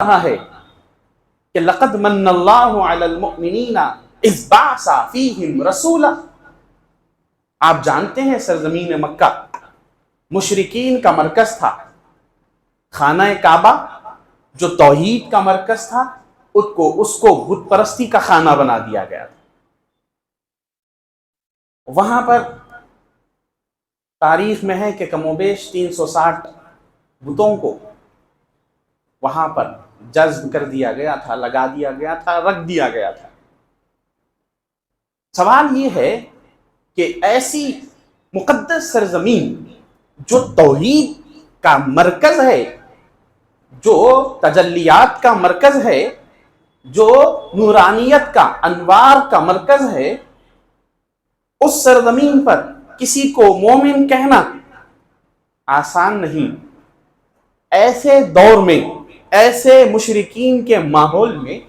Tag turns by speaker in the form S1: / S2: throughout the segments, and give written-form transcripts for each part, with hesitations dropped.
S1: رہا ہے کہ لقد من اللہ علی المؤمنین اذ بعث فیہم رسولا. آپ جانتے ہیں سرزمین مکہ مشرکین کا مرکز تھا. خانہ کعبہ جو توحید کا مرکز تھا اس کو بت پرستی کا خانہ بنا دیا گیا تھا. وہاں پر تاریخ میں ہے کہ کم و بیش 360 بتوں کو وہاں پر جذب کر دیا گیا تھا، لگا دیا گیا تھا، رکھ دیا گیا تھا. سوال یہ ہے کہ ایسی مقدس سرزمین جو توحید کا مرکز ہے، جو تجلیات کا مرکز ہے، جو نورانیت کا انوار کا مرکز ہے، اس سرزمین پر کسی کو مومن کہنا آسان نہیں. ایسے دور میں، ایسے مشرکین کے ماحول میں،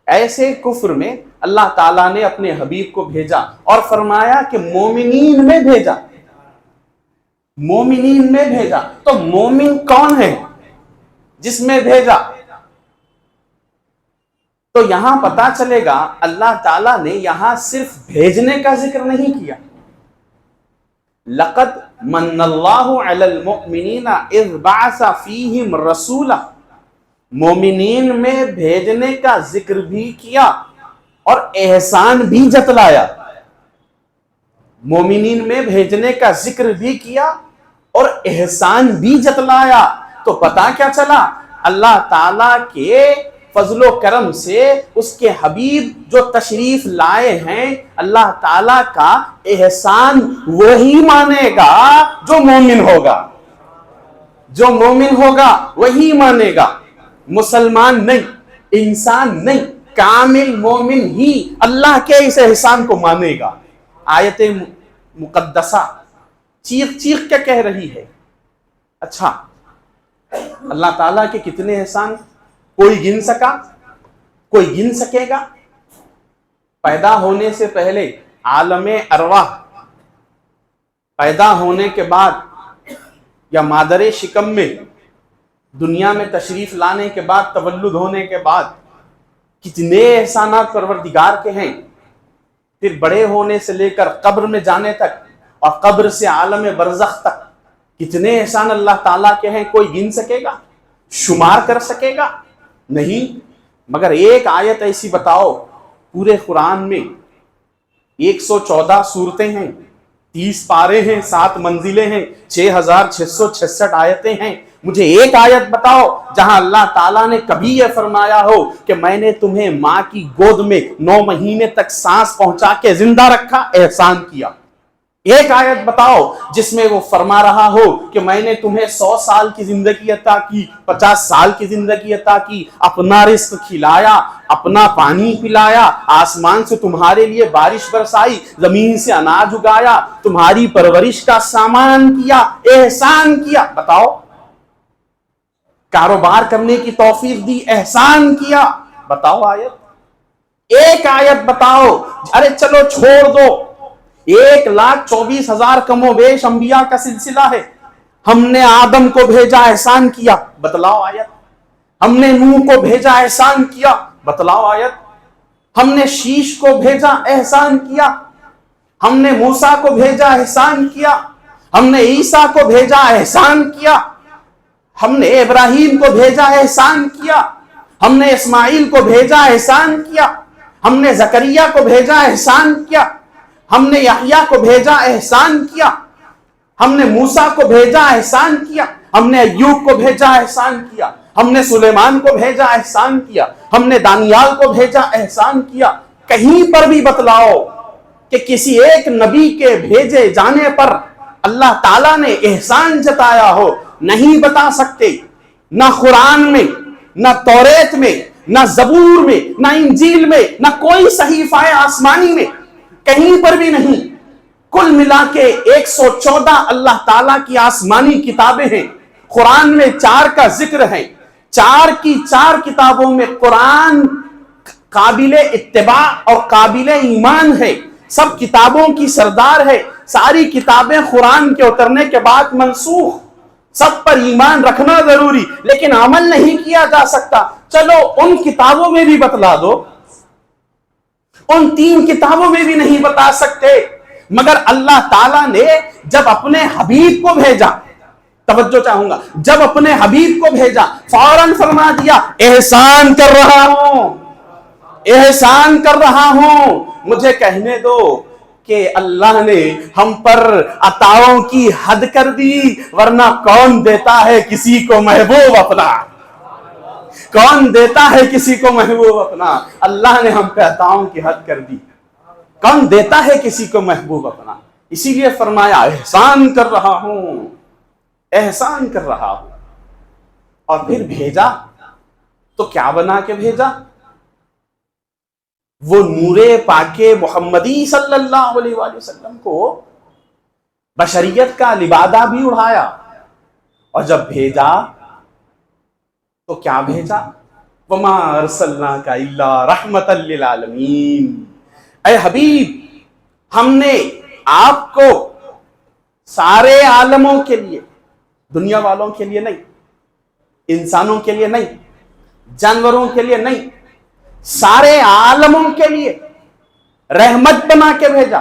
S1: ایسے کفر میں اللہ تعالیٰ نے اپنے حبیب کو بھیجا اور فرمایا کہ مومنین میں بھیجا. مومنین میں بھیجا تو مومن کون ہے جس میں بھیجا؟ تو یہاں پتا چلے گا اللہ تعالیٰ نے یہاں صرف بھیجنے کا ذکر نہیں کیا. لقد من اللہ علی المؤمنین اذ بعث فیہم رسولا. مومنین میں بھیجنے کا ذکر بھی کیا اور احسان بھی جتلایا. مومنین میں بھیجنے کا ذکر بھی کیا اور احسان بھی جتلایا. تو پتا کیا چلا؟ اللہ تعالیٰ کے فضل و کرم سے اس کے حبیب جو تشریف لائے ہیں، اللہ تعالیٰ کا احسان وہی مانے گا جو مومن ہوگا. جو مومن ہوگا وہی مانے گا، مسلمان نہیں، انسان نہیں، کامل مومن ہی اللہ کے اس احسان کو مانے گا. آیت مقدسہ چیخ چیخ کے کہہ رہی ہے. اچھا، اللہ تعالیٰ کے کتنے احسان کوئی گن سکا؟ کوئی گن سکے گا؟ پیدا ہونے سے پہلے عالم ارواح، پیدا ہونے کے بعد یا مادر شکم میں دنیا میں تشریف لانے کے بعد، تولد ہونے کے بعد کتنے احسانات پروردگار کے ہیں. پھر بڑے ہونے سے لے کر قبر میں جانے تک اور قبر سے عالم برزخ تک کتنے احسان اللہ تعالیٰ کے ہیں، کوئی گن سکے گا؟ شمار کر سکے گا؟ نہیں. مگر ایک آیت ایسی بتاؤ، پورے قرآن میں 114 سورتیں ہیں، 30 پارے ہیں، 7 منزلیں ہیں، 6666 آیتیں ہیں. مجھے ایک آیت بتاؤ جہاں اللہ تعالیٰ نے کبھی یہ فرمایا ہو کہ میں نے تمہیں ماں کی گود میں 9 مہینے تک سانس پہنچا کے زندہ رکھا، احسان کیا. ایک آیت بتاؤ جس میں وہ فرما رہا ہو کہ میں نے تمہیں 100 سال کی زندگی عطا کی، 50 سال کی زندگی عطا کی، اپنا رزق کھلایا، اپنا پانی پلایا، آسمان سے تمہارے لیے بارش برسائی، زمین سے اناج اگایا، تمہاری پرورش کا سامان کیا، احسان کیا. بتاؤ. کاروبار کرنے کی توفیق دی، احسان کیا. بتاؤ آیت. ایک آیت بتاؤ. ارے چلو چھوڑ دو، 1,24,000 کم و بیش انبیاء کا سلسلہ ہے. ہم نے آدم کو بھیجا، احسان کیا. بتلاؤ آیت. ہم نے نوح کو بھیجا، احسان کیا. بتلاؤ آیت. ہم نے شیش کو بھیجا، احسان کیا. ہم نے موسیٰ کو بھیجا، احسان کیا. ہم نے عیسیٰ کو بھیجا، احسان کیا. ہم نے ابراہیم کو بھیجا، احسان کیا. ہم نے اسماعیل کو بھیجا، احسان کیا. ہم نے زکریا کو بھیجا، احسان کیا. ہم نے یحییٰ کو بھیجا، احسان کیا. ہم نے موسیٰ کو بھیجا، احسان کیا. ہم نے ایوب کو بھیجا، احسان کیا. ہم نے سلیمان کو بھیجا، احسان کیا. ہم نے دانیال کو بھیجا، احسان کیا. کہیں پر بھی بتلاؤ کہ کسی ایک نبی کے بھیجے جانے پر اللہ تعالیٰ نے احسان جتایا ہو. نہیں بتا سکتے. نہ قرآن میں، نہ توریت میں، نہ زبور میں، نہ انجیل میں، نہ کوئی صحیفہ آسمانی میں، کہیں پر بھی نہیں. کل ملا کے 114 اللہ تعالیٰ کی آسمانی کتابیں ہیں. قرآن میں 4 کا ذکر ہے. 4 کی 4 کتابوں میں قرآن قابل اتباع اور قابل ایمان ہے. سب کتابوں کی سردار ہے. ساری کتابیں قرآن کے اترنے کے بعد منسوخ. سب پر ایمان رکھنا ضروری، لیکن عمل نہیں کیا جا سکتا. چلو ان کتابوں میں بھی بتلا دو، ان 3 کتابوں میں بھی نہیں بتا سکتے، مگر اللہ تعالیٰ نے جب اپنے حبیب کو بھیجا، توجہ چاہوں گا، جب اپنے حبیب کو بھیجا فوراً فرما دیا احسان کر رہا ہوں، احسان کر رہا ہوں۔ مجھے کہنے دو کہ اللہ نے ہم پر عطاؤں کی حد کر دی، ورنہ کون دیتا ہے کسی کو محبوب اپنا؟ کون دیتا ہے کسی کو محبوب اپنا؟ اللہ نے ہم پہ عطاؤں کی حد کر دی، کون دیتا ہے کسی کو محبوب اپنا؟ اسی لیے فرمایا احسان کر رہا ہوں، احسان کر رہا ہوں۔ اور پھر بھیجا تو کیا بنا کے بھیجا؟ وہ نور پاک محمدی صلی اللہ علیہ وآلہ وسلم کو بشریت کا لبادہ بھی اڑایا، اور جب بھیجا تو کیا بھیجا؟ وما ارسلناک الا رحمتا للعالمین۔ اے حبیب، ہم نے آپ کو سارے عالموں کے لیے، دنیا والوں کے لیے نہیں، انسانوں کے لیے نہیں، جانوروں کے لیے نہیں، سارے عالموں کے لیے رحمت بنا کے بھیجا۔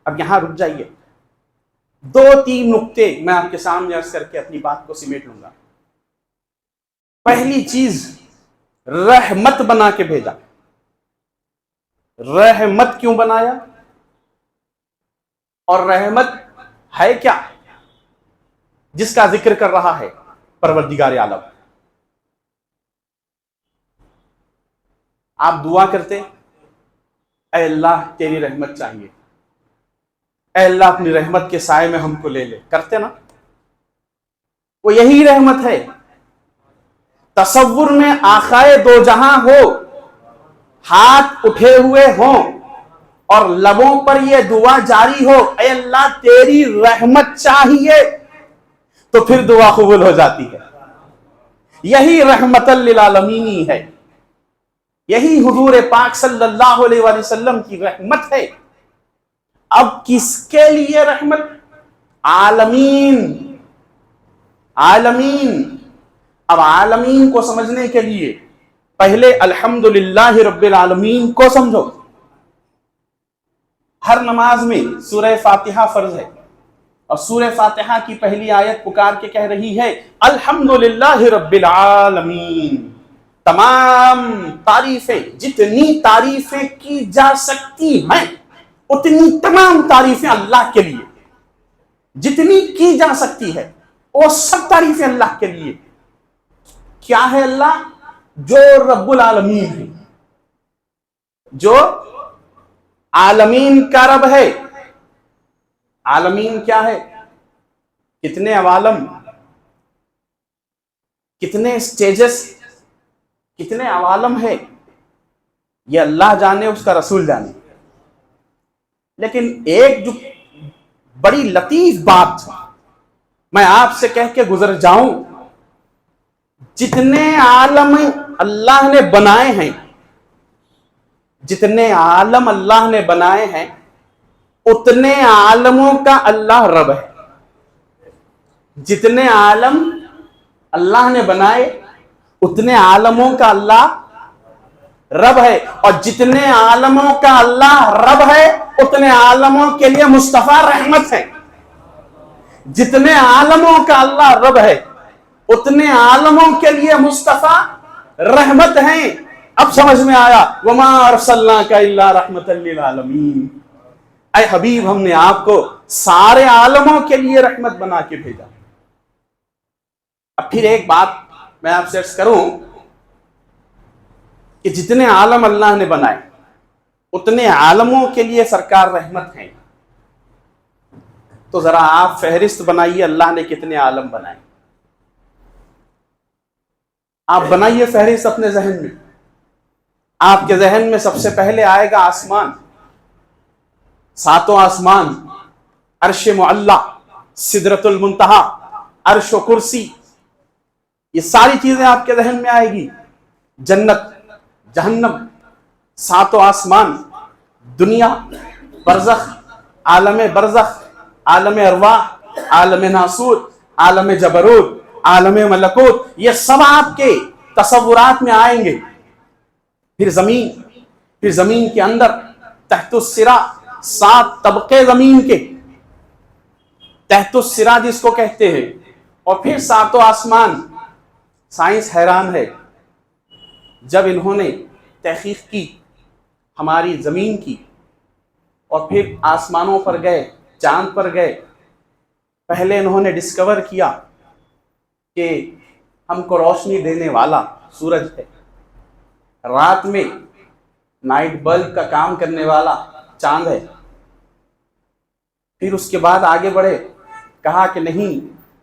S1: اب یہاں رک جائیے، 2-3 نقطے میں آپ کے سامنے عرض کر کے اپنی بات کو سمیٹ لوں گا۔ پہلی چیز، رحمت بنا کے بھیجا۔ رحمت کیوں بنایا؟ اور رحمت ہے کیا جس کا ذکر کر رہا ہے پروردگار عالم؟ آپ دعا کرتے اے اللہ تیری رحمت چاہیے، اے اللہ اپنی رحمت کے سائے میں ہم کو لے لے، کرتے نا؟ وہ یہی رحمت ہے۔ تصور میں آقائے دو جہاں ہو، ہاتھ اٹھے ہوئے ہوں اور لبوں پر یہ دعا جاری ہو اے اللہ تیری رحمت چاہیے، تو پھر دعا قبول ہو جاتی ہے۔ یہی رحمت للعالمین ہے، یہی حضور پاک صلی اللہ علیہ وآلہ وسلم کی رحمت ہے۔ اب کس کے لیے رحمت؟ عالمین، عالمین۔ اب عالمین کو سمجھنے کے لیے پہلے الحمدللہ رب العالمین کو سمجھو۔ ہر نماز میں سورہ فاتحہ فرض ہے، اور سورہ فاتحہ کی پہلی آیت پکار کے کہہ رہی ہے الحمدللہ رب العالمین۔ تمام تعریفیں، جتنی تعریفیں کی جا سکتی ہیں اتنی تمام تعریفیں اللہ کے لیے، جتنی کی جا سکتی ہے وہ سب تعریفیں اللہ کے لیے۔ کیا ہے اللہ؟ جو رب العالمین ہے، جو عالمین کا رب ہے۔ عالمین کیا ہے؟ کتنے عوالم، کتنے سٹیجز، کتنے عوالم ہے، یہ اللہ جانے، اس کا رسول جانے۔ لیکن ایک جو بڑی لطیف بات میں آپ سے کہہ کے گزر جاؤں، جتنے عالم اللہ نے بنائے ہیں، جتنے عالم اللہ نے بنائے ہیں اتنے عالموں کا اللہ رب ہے۔ جتنے عالم اللہ نے بنائے اتنے عالموں کا اللہ رب ہے، اور جتنے عالموں کا اللہ رب ہے اتنے عالموں کے لیے مصطفیٰ رحمت ہے۔ جتنے عالموں کا اللہ رب ہے اتنے عالموں کے لیے مصطفیٰ رحمت ہیں۔ اب سمجھ میں آیا وما ارسلناک الا رحمتا للعالمین۔ اے حبیب، ہم نے آپ کو سارے عالموں کے لیے رحمت بنا کے بھیجا۔ اب پھر ایک بات میں آپ سے عرض کروں کہ جتنے عالم اللہ نے بنائے اتنے عالموں کے لیے سرکار رحمت ہیں، تو ذرا آپ فہرست بنائیے اللہ نے کتنے عالم بنائے۔ آپ بنائیے فہرست اپنے ذہن میں۔ آپ کے ذہن میں سب سے پہلے آئے گا آسمان، 7 آسمان، عرش معلی، سدرۃ المنتہا، عرش و کرسی، یہ ساری چیزیں آپ کے ذہن میں آئے گی۔ جنت، جہنم، 7 آسمان، دنیا، برزخ، عالم برزخ، عالم ارواح، عالم ناسوت، عالم جبروت، عالم ملکوت، یہ سب آپ کے تصورات میں آئیں گے. پھر زمین کے اندر تحت السرا 7 طبقے زمین کے، تحت السرا جس کو کہتے ہیں، اور پھر 7 آسمان. سائنس حیران ہے، جب انہوں نے تحقیق کی ہماری زمین کی اور پھر آسمانوں پر گئے، چاند پر گئے، پہلے انہوں نے ڈسکور کیا کہ ہم کو روشنی دینے والا سورج ہے، رات میں نائٹ بلب کا کام کرنے والا چاند ہے. پھر اس کے بعد آگے بڑھے، کہا کہ نہیں،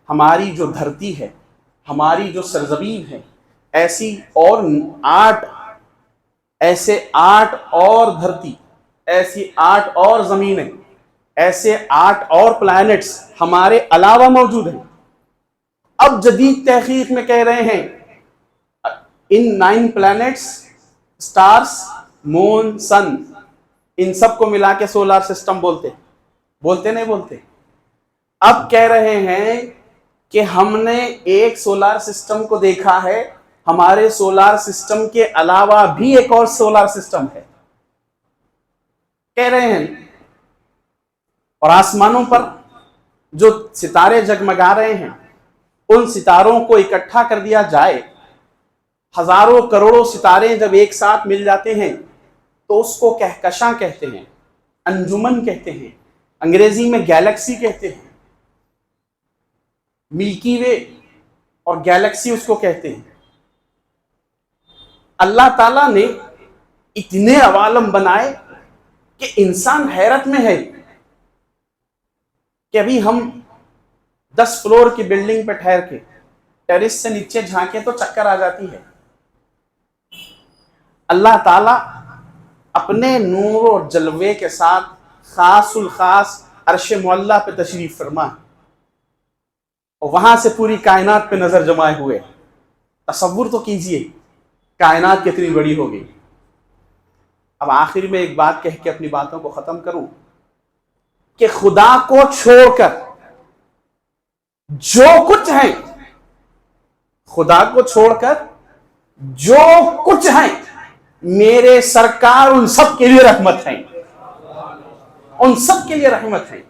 S1: ہماری جو دھرتی ہے، ہماری جو سرزمین ہے، ایسی اور 8 اور دھرتی، ایسی 8 اور زمینیں، ایسے 8 اور پلانٹس ہمارے علاوہ موجود ہیں. اب جدید تحقیق میں کہہ رہے ہیں ان 9 پلانٹس، سٹارز، مون، سن، ان سب کو ملا کے سولار سسٹم بولتے نہیں بولتے. اب کہہ رہے ہیں کہ ہم نے ایک سولار سسٹم کو دیکھا ہے، ہمارے سولار سسٹم کے علاوہ بھی ایک اور سولار سسٹم ہے، کہہ رہے ہیں. اور آسمانوں پر جو ستارے جگمگا رہے ہیں، ان ستاروں کو اکٹھا کر دیا جائے، ہزاروں کروڑوں ستارے جب ایک ساتھ مل جاتے ہیں تو اس کو کہکشاں کہتے ہیں، انجمن کہتے ہیں، انگریزی میں گیلیکسی کہتے ہیں. ملکی وے اور گیلیکسی اس کو کہتے ہیں. اللہ تعالیٰ نے اتنے عوالم بنائے کہ انسان حیرت میں ہے کہ ابھی ہم 10 فلور کی بلڈنگ پہ ٹھہر کے ٹیرس سے نیچے جھانکیں تو چکر آ جاتی ہے. اللہ تعالیٰ اپنے نور اور جلوے کے ساتھ خاص الخاص عرش معلیٰ پہ تشریف فرما، اور وہاں سے پوری کائنات پہ نظر جمائے ہوئے. تصور تو کیجئے کائنات کتنی بڑی ہوگی. اب آخر میں ایک بات کہہ کے اپنی باتوں کو ختم کروں کہ خدا کو چھوڑ کر جو کچھ ہے، خدا کو چھوڑ کر جو کچھ ہے، میرے سرکار ان سب کے لیے رحمت ہے، ان سب کے لیے رحمت ہے.